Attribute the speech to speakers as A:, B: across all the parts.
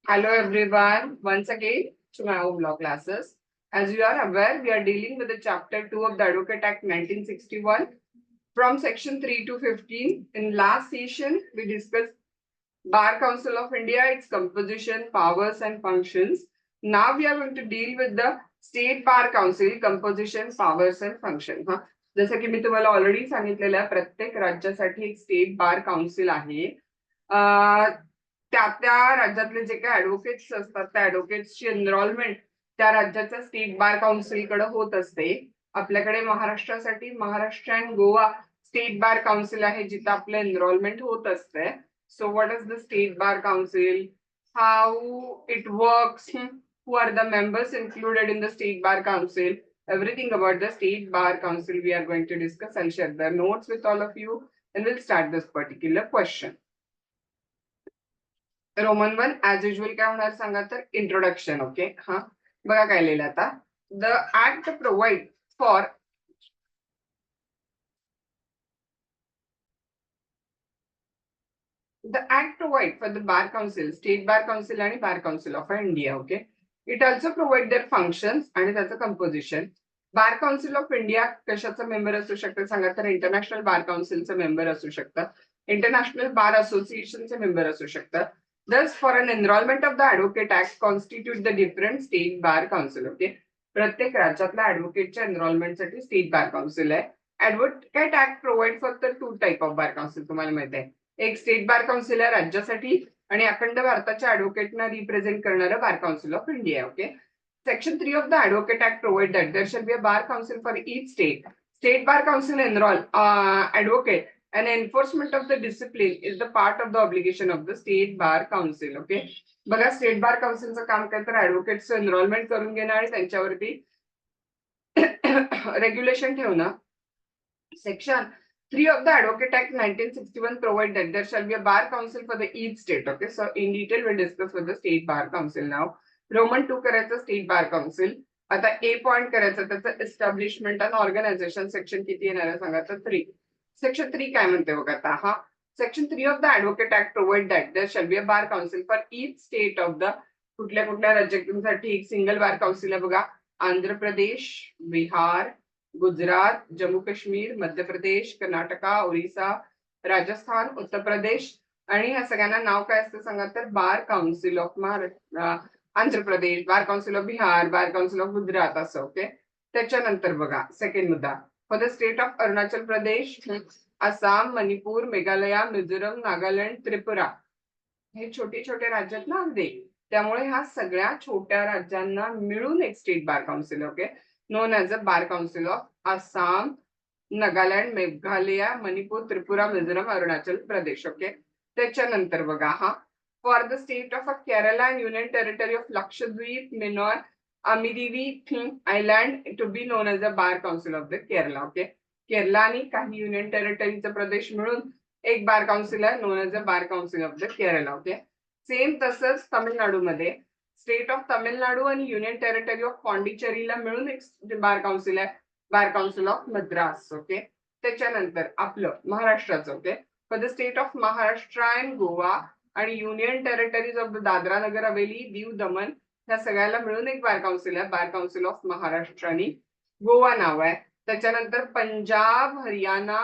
A: Hello everyone, once again to my own law classes. As you are aware, we are dealing with the chapter 2 of the Advocate Act 1961 from section 3 to 15. In last session, we discussed Bar Council of India, its composition, powers and functions. Now we are going to deal with the State Bar Council, composition, powers and function. जसं की मी तुम्हाला already सांगितलेलं आहे, प्रत्येक राज्यासाठी एक state bar council आहे. त्या राज्यातले जे काही ऍडव्होकेट्स असतात त्या ऍडव्होकेट्सची एनरोलमेंट त्या राज्याच्या स्टेट बार काउन्सिलकडे होत असते. आपल्याकडे महाराष्ट्रासाठी Maharashtra and Goa state bar council आहे जिथं आपलं एनरोलमेंट होत असते. So what is the state bar council, how it works, who are the members included in the state bar council, everything about the state bar council we are going to discuss. I'll share the notes with all of you and we'll start this particular question. Roman 1 as usual काय होणार सांगा तर introduction. Okay, हा बघा काय लिहिलं आता. The act provide for the act provide for the bar council, state bar council आणि bar council of India. Okay, it also provide their functions आणि त्याचं composition. Bar council of India कशाचं member असू शकतं सांगा तर इंटरनॅशनल बार काउन्सिलचं member असू शकतं, इंटरनॅशनल बार असोसिएशनचे मेंबर असू शकतं. Thus, for an enrollment of the Advocate Act constitute the different state bar council. Okay, प्रत्येक राज्यातल्या ऍडव्होकेटच्या एनरोलमेंटसाठी स्टेट बार काउन्सिल आहे. Advocate act provide for the two type of bar council. तुम्हाला माहिती आहे, एक स्टेट बार काउन्सिल आहे राज्यासाठी आणि अखंड भारताच्या ऍडव्होकेटना रिप्रेझेंट करणारं बार council of India. Okay, Section 3 of the Advocate Act provides that there shall be a bar council for each state. State bar council enroll advocate and enforcement of the discipline is the part of the obligation of the state bar council. Okay, बघा state bar काउन्सिलचं काम काय तर ऍडव्होकेटचं enrolment करून घेणं आणि त्यांच्यावरती regulation ठेवणं. Section 3 of the Advocate Act 1961 provide that there shall be a bar council for the each state. Okay, so in detail we'll discuss with the state bar council now. Roman 2 करायचं state bar council. आता ए point करायचं त्याचं establishment आणि organisation section किती येणार आहे सांगा तर 3. सेक्शन 3 काय म्हणते बघा आता. हा section 3 of the advocate act provide that there shall be a bar council for each state of the. कुठल्या कुठल्या राज्यासाठी एक सिंगल बार काउन्सिल आहे बघा. आंध्र प्रदेश, बिहार, गुजरात, जम्मू काश्मीर, मध्य प्रदेश, कर्नाटका, ओरिसा, राजस्थान, उत्तर प्रदेश आणि ह्या सगळ्यांना नाव काय असतं सांगा तर bar council of Maharashtra, Andhra Pradesh, bar council of Bihar, bar council of Gujarat असं. ओके, त्याच्यानंतर बघा सेकंड मुद्दा. For the state of Arunachal Pradesh, Assam, Manipur, Meghalaya, Mizoram, Nagaland, Tripura हे छोटे छोटे राज्य आहेत ना अगदी, त्यामुळे ह्या सगळ्या छोट्या राज्यांना मिळून एक state bar council. Okay, known as a bar council of Assam, Nagaland, Meghalaya, Manipur, Tripura, Mizoram, Arunachal Pradesh. Okay, त्याच्यानंतर बघा हा for the state of Kerala and union territory of Lakshadweep, मिनॉर, Amindivi island to be known as a bar council of the Kerala. Okay, Kerala आणि काही union टेरिटरीचा प्रदेश मिळून एक बार काउन्सिल आहे known as a bar council of the Kerala. Okay, same तसंच तामिळनाडूमध्ये स्टेट ऑफ तामिळनाडू आणि युनियन टेरिटरी ऑफ पॉंडिचेरीला मिळून एक बार काउन्सिल आहे, bar council of Madras. Okay, त्याच्यानंतर आपलं महाराष्ट्राचं. Okay, for the state of Maharashtra and Goa आणि union territories of the Dadra Nagar Haveli, Diu Daman ह्या सगळ्याला मिळून एक बार काउन्सिल आहे, बार काउन्सिल ऑफ महाराष्ट्र आणि गोवा नाव आहे. त्याच्यानंतर पंजाब, हरियाणा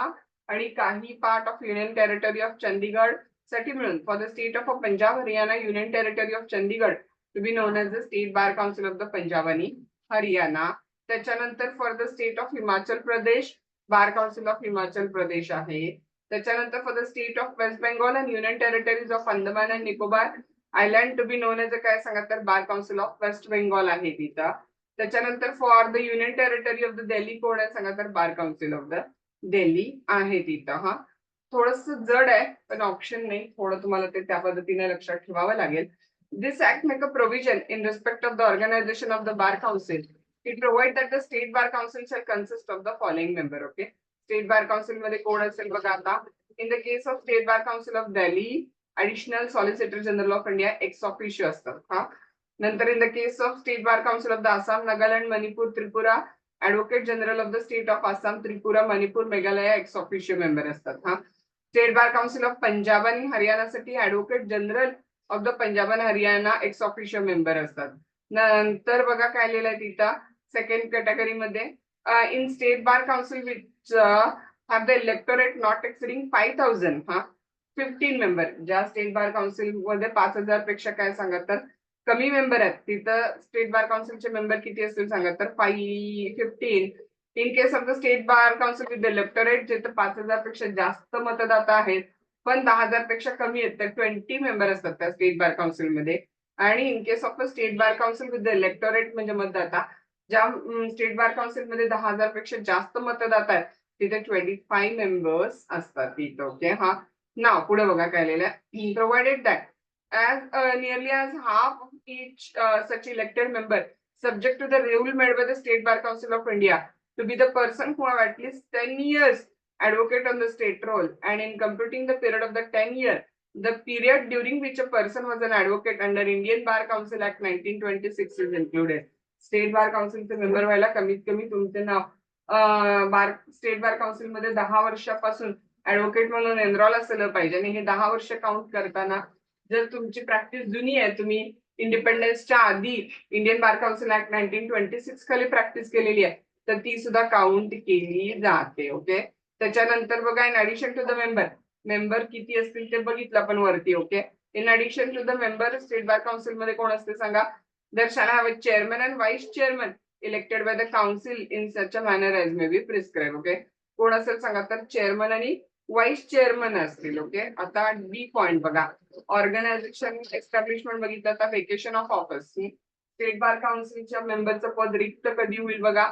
A: आणि काही part of union territory of Chandigarh साठी मिळून for the state of Punjab, Haryana, union territory of Chandigarh to be known as the state bar council of the Punjab आणि हरियाणा. त्याच्यानंतर for the state of Himachal Pradesh, bar council of Himachal Pradesh आहे. त्याच्यानंतर for the state of West Bengal and union territories of Andaman and Nicobar island to be known as a काय सांगा तर bar council of West Bengal आहे तिथं. त्याच्यानंतर for the union territory of the Delhi code आहे सांगा तर bar council of the Delhi आहे तिथं. हा थोडस जड आहे पण ऑप्शन नाही, थोडं तुम्हाला ते त्या पद्धतीने लक्षात ठेवावं लागेल. This act make a provision in respect of the organization of the bar council. It provides that the state bar council shall consist of the following member. Okay, state bar council मध्ये कोण असेल बघा आता. In the case of state bar council of Delhi, additional solicitor general of India ex officio असतात. हा नंतर in the case of state bar council of the Assam, Nagaland, Manipur, Tripura, advocate general of the state of Assam, Tripura, Manipur, Meghalaya ex officio member असतात. हा state bar council of Punjab आणि हरियाणासाठी advocate general of the Punjab and Haryana ex official member असतात. नंतर बघा काय लिहिलंय तिथं सेकंड कॅटेगरीमध्ये in state bar council which have the electorate not exceeding 5,000 हा 15 मेंबर. ज्या स्टेट बार काउन्सिल मध्ये 5,000 पेक्षा काय सांगा तर कमी मेंबर आहेत तिथं स्टेट बार काउन्सिलचे मेंबर किती असतील सांगा तर 15. In case of the state bar council with the electorate जिथं 5,000 पेक्षा जास्त मतदाता आहेत पण 10,000 पेक्षा कमी आहेत तर 20 मेंबर असतात त्या स्टेट बार काउन्सिलमध्ये. आणि in case of the state bar council with the electorate म्हणजे मतदाता ज्या स्टेट बार काउन्सिल मध्ये 10,000 पेक्षा जास्त मतदाता आहेत तिथे 25 मेंबर्स असतात तिथं. ओके हा नाव पुढे बघा काय लिहिलंय provided that as nearly as half of each such elected member subject to the rule made by the State Bar Council of India to be the person who have at least 10 years advocate on the state role, and in computing the period of the 10-year, the period during which a person was an advocate under Indian Bar Council Act 1926 is included. State bar काउन्सिलचे member व्हायला कमीत कमी तुमचे नाव बार state bar council मध्ये 10 वर्षापासून advocate म्हणून enrol असलं पाहिजे. आणि हे 10 वर्ष काउंट करताना जर तुमची प्रॅक्टिस जुनी आहे तुम्ही इंडिपेंडन्सच्या आधी इंडियन बार काउन्सिल ऍक्ट 1926 खाली प्रॅक्टिस केलेली आहे तर ती सुद्धा काउंट केली जाते. ओके त्याच्यानंतर बघा in addition to the member किती असतील ते बघितलं आपण वरती. Okay in addition to the member state bar council मध्ये कोण असते सांगा. there shall have a chairman and vice chairman elected by the council in such a manner as may be prescribed. Okay कोण असेल सांगा तर चेअरमन आणि vice chairman असतील. ओके आता डी पॉइंट बघा ऑर्गनायझेशन एस्टॅब्लिशमेंट बघितलं तर vacation of office. State bar काउन्सिलच्या मेंबरचं पद रिक्त कधी होईल बघा.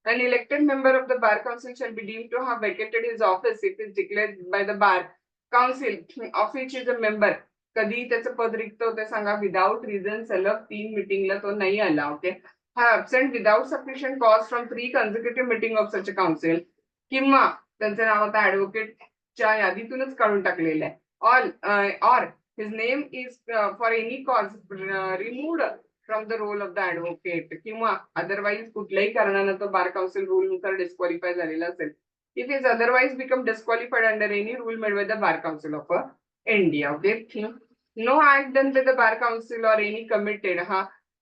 A: An elected member of the bar council shall be deemed to have vacated his office if it is declared by the bar council of which is a member. कधी त्याचं पद रिक्त होते सांगा विदाउट रिझन सलग 3 मीटिंगला तो नाही आला. ओके हा absent without sufficient cause from 3 consecutive meeting of such council किंवा त्यांचं नाव आता ऍडव्होकेटच्या यादीतूनच काढून टाकलेलं आहे. Or his name is for any cause removed from the roll of the advocate किंवा अदरवाईज कुठल्याही कारणानं तो बार काउन्सिल रूल नुसार डिस्क्वालिफाय झालेला असेल. If is otherwise become disqualified under any rule made by the bar council of India. Okay. No act done by the bar council or any committed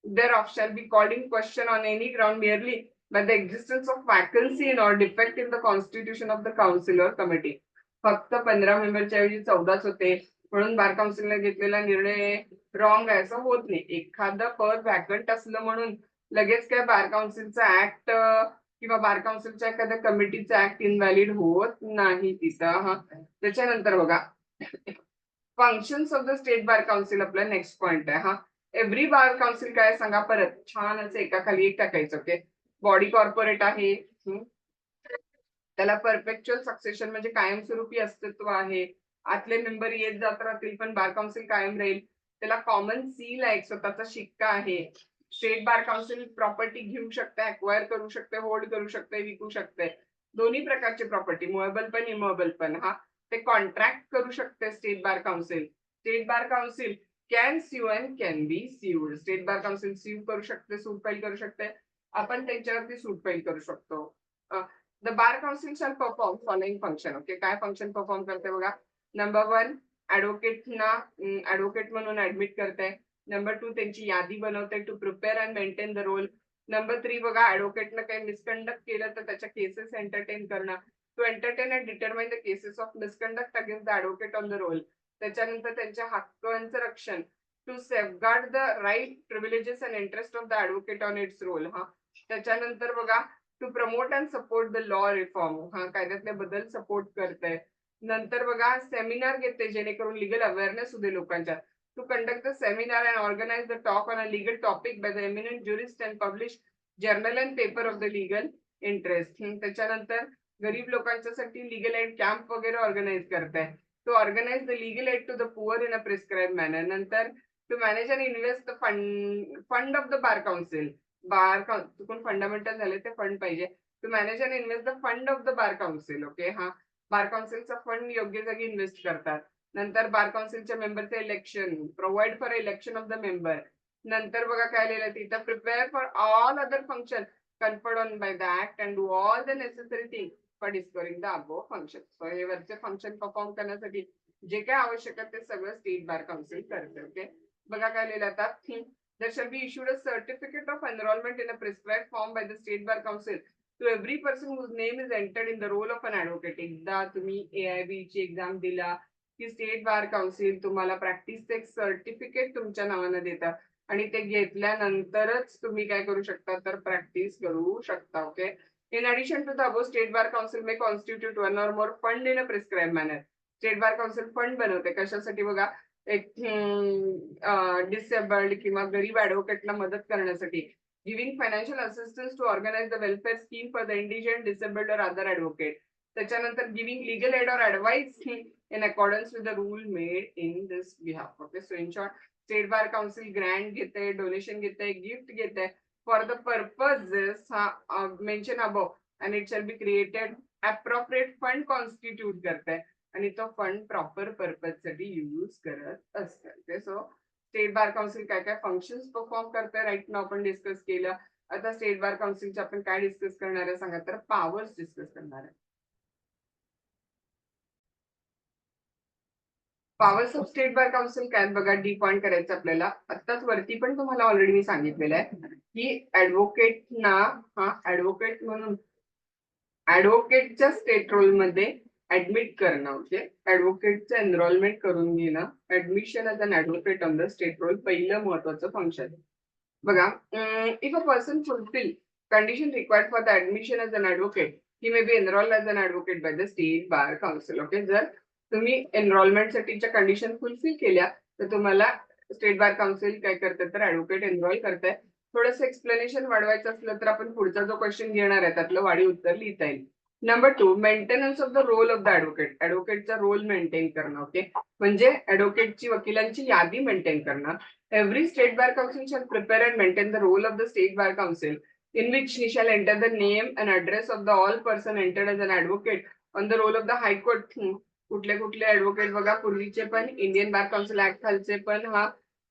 A: thereof shall be called in question on any ground merely by the existence of vacancy or defect in the constitution of the council or committee. फक्त 15 मेंबरच्या ऐवजी 14च होते म्हणून बार काउन्सिलने घेतलेला निर्णय wrong आहे असं होत नाही. एखादं पद वॅकंट असलं म्हणून लगेच काय बार काउन्सिलचा ऍक्ट किंवा बार काउन्सिलच्या एखाद्या कमिटीचा ऍक्ट इनव्हॅलिड होत नाही तिथं. त्याच्यानंतर बघा functions of the state bar council आपला नेक्स्ट पॉइंट आहे. एव्हरी बार काउन्सिल काय सांगा परत छान असं एका खाली एक टाकायचं. ओके बॉडी कॉर्पोरेट आहे त्याला परपेच्युअल सक्सेशन म्हणजे कायमस्वरूपी अस्तित्व आहे. आतले मेंबर येत जात राहतील पण बार काउन्सिल कायम राहील. त्याला कॉमन सील आहे स्वतःचा शिक्का आहे. स्टेट बार काउन्सिल प्रॉपर्टी घेऊ शकते अक्वायर करू शकते होल्ड करू शकते विकू शकते दोन्ही प्रकारची प्रॉपर्टी मुएबल पण इमोएबल पण ते कॉन्ट्रॅक्ट करू शकते state bar council. State bar council can sue and can be sued. State bar council sue करू शकते सूट फाईल करू शकते आपण त्यांच्यावरती सूट फाईल करू शकतो. The bar council shall perform following function. Okay काय फंक्शन परफॉर्म करते बघा. नंबर 1 ऍडव्होकेटना ऍडव्होकेट म्हणून ऍडमिट करते. नंबर 2 त्यांची यादी बनवते to prepare and maintain the roll. Number 3 बघा ऍडव्होकेटनं काही मिसकंडक्ट केलं तर त्याच्या केसेस एंटरटेन करणं. To entertain and determine the cases of misconduct against the advocate on the roll. त्याच्यानंतर त्यांच्या हक्कांचं रक्षण to safeguard the right privileges and interest of the advocate on its roll. त्याच्यानंतर बघा to promote and support the law reform कायद्यातले बदल support करते. नंतर बघा सेमिनार घेते जेणेकरून लिगल अवेअरनेस होते लोकांच्या. To conduct the seminar and organise the talk on a legal topic by the eminent jurist and publish journal and paper of the legal interest. त्याच्यानंतर गरीब लोकांच्यासाठी लीगल एड कॅम्प वगैरे organise करताय. To organise the legal aid to the poor in a prescribe manner. नंतर to manage and invest the fund of the bar council. चुकून fundamental झाले ते fund पाहिजे. To manage and invest the fund of the bar council. Okay bar काउन्सिलचा fund योग्य जागी invest करतात. नंतर बार काउन्सिलच्या मेंबरचे election provide for election of the member. नंतर बघा काय लिहिलं तिथं prepare for all other function conferred on by the act and do all the necessary things for discovering the above function. So हे वरचे फंक्शन परफॉर्म करण्यासाठी जे काय आवश्यक आहे ते सगळं स्टेट बार काउन्सिल करते. ओके, बघा काय लिहिलं आता, there shall be issued a certificate of enrollment in a prescribed form by the state bar council to every person whose name is entered in the role of an advocate. एकदा तुम्ही AIB ची exam दिला की state bar council तुम्हाला प्रॅक्टिसचं एक certificate तुमच्या नावानं देतात आणि ते घेतल्यानंतरच तुम्ही काय करू शकता तर प्रॅक्टिस करू शकता. Okay, in addition to the above, state bar council may constitute one or more fund in a prescribed manner. State bar council fund बनवते कशासाठी बघा, एक डिसेबल्ड किंवा गरीब ऍडव्होकेटला मदत करण्यासाठी, giving financial assistance to organise the welfare scheme for the indigent disabled or other advocate. त्याच्यानंतर giving legal aid or advice in accordance with the rule made in this behalf. Okay, so in short state bar council grant घेते, donation घेते, gift घेते for the purposes mention above and it shall be created appropriate fund constitute करते आणि तो fund proper purpose साठी use करत असतात. So state bar council काय काय फंक्शन्स परफॉर्म करते राईट नाव आपण डिस्कस केलं. आता स्टेट बार काउन्सिलचे आपण काय डिस्कस करणार आहे सांगा तर पॉवर्स डिस्कस करणार आहे. Powers of state bar council काय बघा, डी पॉइंट करायचं आपल्याला. आत्ताच वरती पण तुम्हाला ऑलरेडी मी सांगितलेलं आहे की ऍडव्होकेटना ऍडव्होकेट म्हणून ऍडव्होकेटच्या स्टेट रोल मध्ये ऍडमिट करणं. ओके, ऍडव्होकेटचं एनरोलमेंट करून घेणं, admission as an advocate on the state roll पहिलं महत्वाचं फंक्शन बघा. If a person fulfil condition required for the admission as an advocate he may be enrolled as an advocate by the state bar council. Okay, जर तुम्ही enrolment साठीच्या condition fulfil केल्या तर तुम्हाला state bar council काय करते तर advocate enrol करते. थोडंसं एक्सप्लेनेशन वाढवायचं असलं तर आपण पुढचा जो क्वेश्चन घेणार आहे त्यातलं वाढीव उत्तर लिहिता येईल. Number 2, maintenance of the roll of the advocate. ऍडव्होकेटचा रोल मेंटेन करणं. ओके, म्हणजे ऍडव्होकेटची वकिलांची यादी मेंटेन करणं. Every state bar council shall prepare and maintain the role of the state bar council, in which he shall enter the name and address of the all person entered as an advocate on the roll of the high court. कुठले कुठले advocate बघा, पूर्वीचे पण Indian bar council act खालचे पण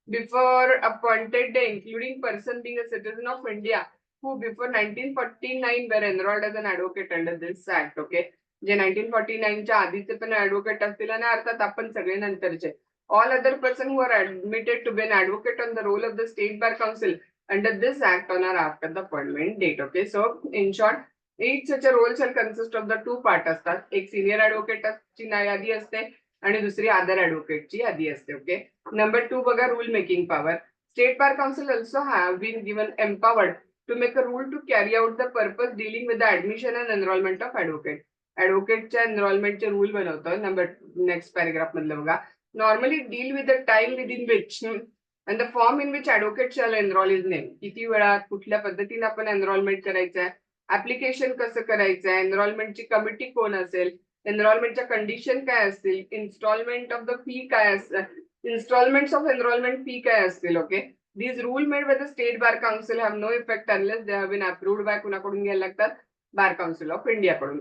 A: before appointed day including person being a citizen of India who before 1949 were enrolled as an advocate under this act. Okay, जे 1949 च्या आधीचे पण ऍडव्होकेट असतील आणि अर्थात आपण सगळे नंतरचे, all other person who are admitted to be an advocate on the roll of the state bar council under this act on or after the appointment date. Okay, so in short each such a role shall consist of the two part असतात. एक senior advocate ची यादी असते आणि दुसरी other advocate ची यादी असते. ओके, नंबर 2 बघा, rule making power. State bar council also have been given empowered to make a rule to carry out the purpose dealing with the admission and enrollment of advocate. ऍडव्होकेटच्या एनरोलमेंटचे rule बनवतो. Number next paragraph मधलं बघा, normally deal with the time within which and the form in which advocate shall enroll his name. किती वेळात कुठल्या पद्धतीने आपण एनरोलमेंट करायचं आहे, ऍप्लिकेशन कसं करायचं आहे, एनरोलमेंटची कमिटी कोण असेल, एनरोलमेंटच्या कंडिशन काय असतील, इन्स्टॉलमेंट ऑफ द फी काय असतं, इन्स्टॉलमेंट्स ऑफ एनरोलमेंट फी काय असतील. Okay, these rule made by the state bar council have no effect unless they have been approved by कुणाकडून घ्यायला लागतात, बार काउन्सिल ऑफ इंडिया कडून.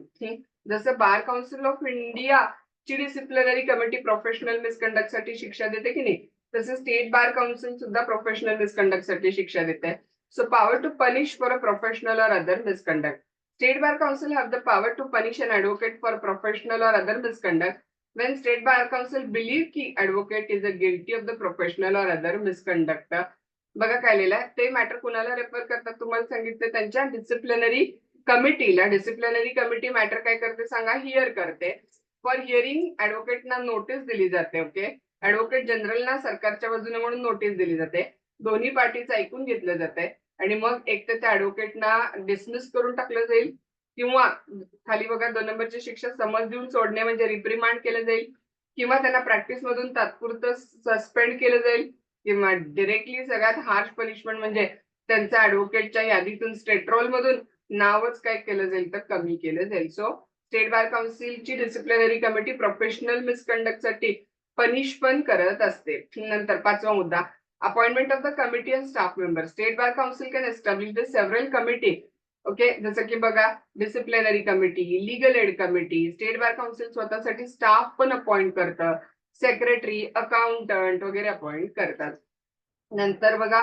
A: जसं बार काउन्सिल ऑफ इंडिया ची डिसिप्लिनरी कमिटी प्रोफेशनल मिसकंडक्ट साठी शिक्षा देते की नाही, तसे स्टेट बार काउन्सिल सुद्धा प्रोफेशनल मिसकंडक्ट साठी शिक्षा देते. So power to punish for a professional or other misconduct. State bar council have the power to punish an advocate for professional or other misconduct when state bar council believe की advocate is a guilty of the professional or other misconduct. बघा काय लिहिलं आहे ते matter कुणाला refer करतात तुम्हाला सांगितलं, त्यांच्या डिसिप्लिनरी कमिटीला. डिसिप्लिनरी कमिटी मॅटर काय करते सांगा, हिअर करते. फॉर हिअरिंग ऍडव्होकेटना नोटीस दिली जाते. ओके, ऍडव्होकेट जनरलना सरकारच्या बाजूने म्हणून नोटीस दिली जाते, दोन्ही पार्टीचं ऐकून घेतलं जाते आणि मग एक तर त्या ऍडव्होकेटना डिसमिस करून टाकलं जाईल किंवा खाली बघा 2 नंबरची शिक्षा समज देऊन सोडणे म्हणजे रिप्रिमांड केलं जाईल किंवा त्यांना प्रॅक्टिस मधून तात्पुरतं सस्पेंड केलं जाईल किंवा डिरेक्टली सगळ्यात हार्श पनिशमेंट म्हणजे त्यांच्या ऍडव्होकेटच्या यादीतून स्टेट रोल मधून नावच काय केलं जाईल तर कमी केलं जाईल. सो स्टेट बार काउन्सिलची डिसिप्लिनरी कमिटी प्रोफेशनल मिसकंडक्ट साठी पनिश पण करत असते. नंतर 5वा मुद्दा, appointment of the committee and staff member. State bar council can establish the several committee. Okay, जसं की बघा disciplinary committee, legal aid committee. State bar council स्वतःसाठी स्टाफ पण अपॉइंट करतं, सेक्रेटरी, अकाउंटंट वगैरे अपॉइंट करतात. नंतर बघा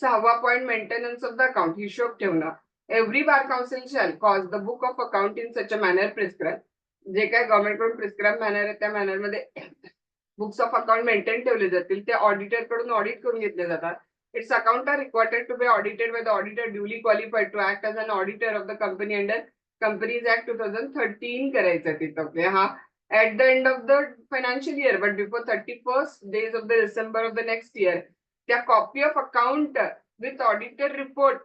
A: 6वा point, maintenance of the account, हिशोब ठेवणं. Every bar council shall cause the book of account in such a manner prescribe. जे काय गव्हर्नमेंट कडून प्रिस्क्राइब मॅनर आहे त्या मॅनर मध्ये बुक्स ऑफ अकाउंट मेंटेन ठेवले जातील, ते ऑडिटर कडून ऑडिट करून घेतले जातात. Its account are required to be audited by the auditor duly qualified to act as an auditor of the company under companies act 2013 करायचं तिथं ओके. हा at the end of the financial year but before 31st days of the December of the next year त्या copy of account with auditor report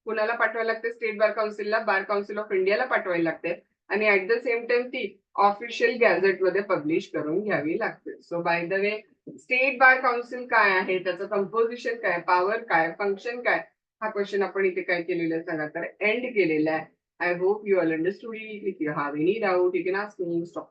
A: कुणाला पाठवायला लागते, state bar काउन्सिलला, bar council of इंडियाला पाठवायला लागते आणि ऍट द सेम टाइम ती ऑफिशियल गॅझेट मध्ये पब्लिश करून घ्यावी लागते. So by the way state bar council काय आहे, त्याचं कंपोजिशन काय, पॉवर काय, फंक्शन काय, हा क्वेश्चन आपण इथे काय केलेला आहे सांगा तर एंड केलेला आहे. I hope you all understood it. If you have any doubt, you can ask me. Stop.